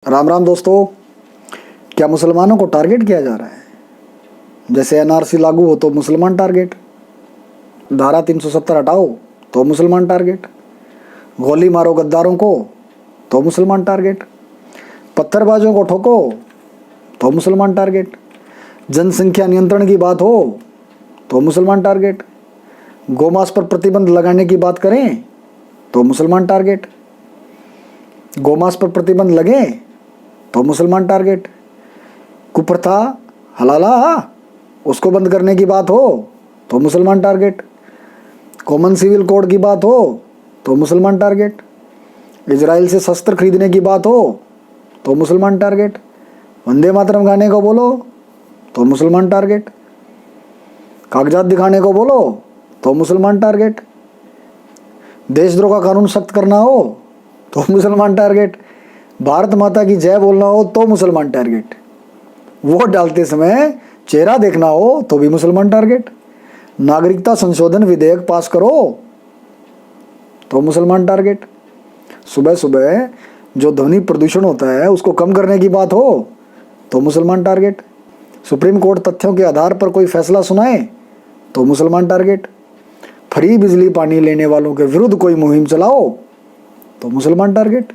राम राम दोस्तों। क्या मुसलमानों को टारगेट किया जा रहा है? जैसे एनआरसी लागू हो तो मुसलमान टारगेट, धारा 370 हटाओ तो मुसलमान टारगेट, गोली मारो गद्दारों को तो मुसलमान टारगेट, पत्थरबाजों को ठोको तो मुसलमान टारगेट, जनसंख्या नियंत्रण की बात हो तो मुसलमान टारगेट, गौमांस पर प्रतिबंध लगाने की बात करें तो मुसलमान टारगेट, गौमांस पर प्रतिबंध लगे तो मुसलमान टारगेट, कुप्रथा हलाला उसको बंद करने की बात हो तो मुसलमान टारगेट, कॉमन सिविल कोड की बात हो तो मुसलमान टारगेट, इजराइल से शस्त्र खरीदने की बात हो तो मुसलमान टारगेट, वंदे मातरम गाने को बोलो तो मुसलमान टारगेट, कागजात दिखाने को बोलो तो मुसलमान टारगेट, देशद्रोह का कानून सख्त करना हो तो मुसलमान टारगेट, भारत माता की जय बोलना हो तो मुसलमान टारगेट, वोट डालते समय चेहरा देखना हो तो भी मुसलमान टारगेट, नागरिकता संशोधन विधेयक पास करो तो मुसलमान टारगेट, सुबह सुबह जो ध्वनि प्रदूषण होता है उसको कम करने की बात हो तो मुसलमान टारगेट, सुप्रीम कोर्ट तथ्यों के आधार पर कोई फैसला सुनाए तो मुसलमान टारगेट, फ्री बिजली पानी लेने वालों के विरुद्ध कोई मुहिम चलाओ तो मुसलमान टारगेट।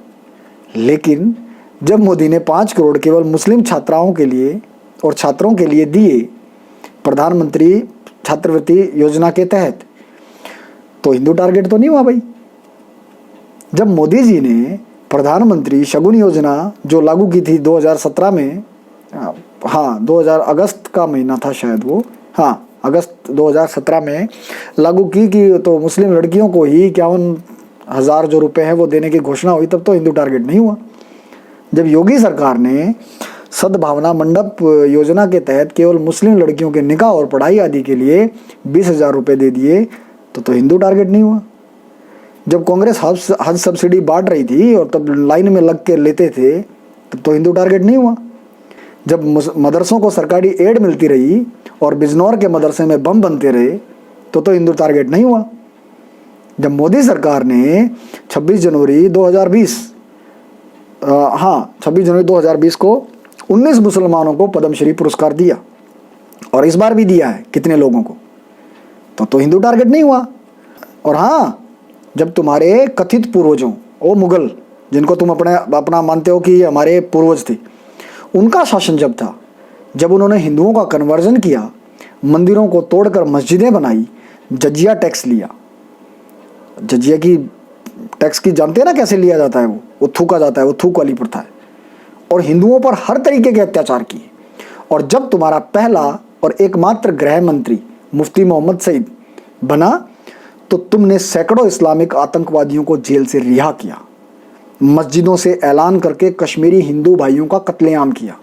लेकिन जब मोदी ने 5 करोड़ केवल मुस्लिम छात्राओं के लिए और छात्रों के लिए दिए प्रधानमंत्री छात्रवृत्ति योजना के तहत, तो हिंदू टारगेट तो नहीं हुआ भाई। जब मोदी जी ने प्रधानमंत्री शगुन योजना जो लागू की थी 2017 में, हाँ 2000 अगस्त का महीना था शायद वो, हाँ अगस्त 2017 में लागू की कि तो मुस्लिम लड़कियों को ही 51,000 जो रुपए हैं वो देने की घोषणा हुई, तब तो हिंदू टारगेट नहीं हुआ। जब योगी सरकार ने सद्भावना मंडप योजना के तहत केवल मुस्लिम लड़कियों के निकाह और पढ़ाई आदि के लिए 20,000 रुपये दे दिए तो हिंदू टारगेट नहीं हुआ। जब कांग्रेस हज सब्सिडी बांट रही थी और तब लाइन में लग के लेते थे तब तो हिंदू टारगेट नहीं हुआ। जब मदरसों को सरकारी एड मिलती रही और बिजनौर के मदरसे में बम बनते रहे तो हिंदू टारगेट नहीं हुआ। जब मोदी सरकार ने 26 जनवरी 2020 को 19 मुसलमानों को पद्मश्री पुरस्कार दिया और इस बार भी दिया है कितने लोगों को, तो हिंदू टारगेट नहीं हुआ। और हाँ, जब तुम्हारे कथित पूर्वजों ओ मुगल, जिनको तुम अपना मानते हो कि हमारे पूर्वज थे, उनका शासन जब था, जब उन्होंने हिंदुओं का कन्वर्जन किया, मंदिरों को तोड़कर मस्जिदें बनाई, जजिया टैक्स लिया, जजिया की टैक्स की जानते हैं ना कैसे लिया जाता है, वो थूका जाता है, वो थूक वाली प्रथा है, और हिंदुओं पर हर तरीके के अत्याचार किए। और जब तुम्हारा पहला और एकमात्र गृह मंत्री मुफ्ती मोहम्मद सईद बना तो तुमने सैकड़ों इस्लामिक आतंकवादियों को जेल से रिहा किया, मस्जिदों से ऐलान करके कश्मीरी हिंदू भाइयों का कत्लेआम किया,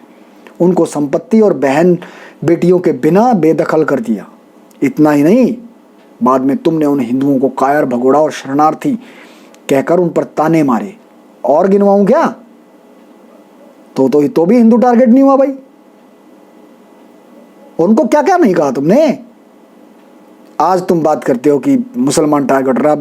उनको संपत्ति और बहन बेटियों के बिना बेदखल कर दिया। इतना ही नहीं, बाद में तुमने उन हिंदुओं को कायर भगोड़ा और शरणार्थी कहकर उन पर ताने मारे। और गिनवाऊं क्या? तो भी हिंदू टारगेट नहीं हुआ भाई। उनको क्या क्या नहीं कहा तुमने। आज तुम बात करते हो कि मुसलमान टारगेट रहा।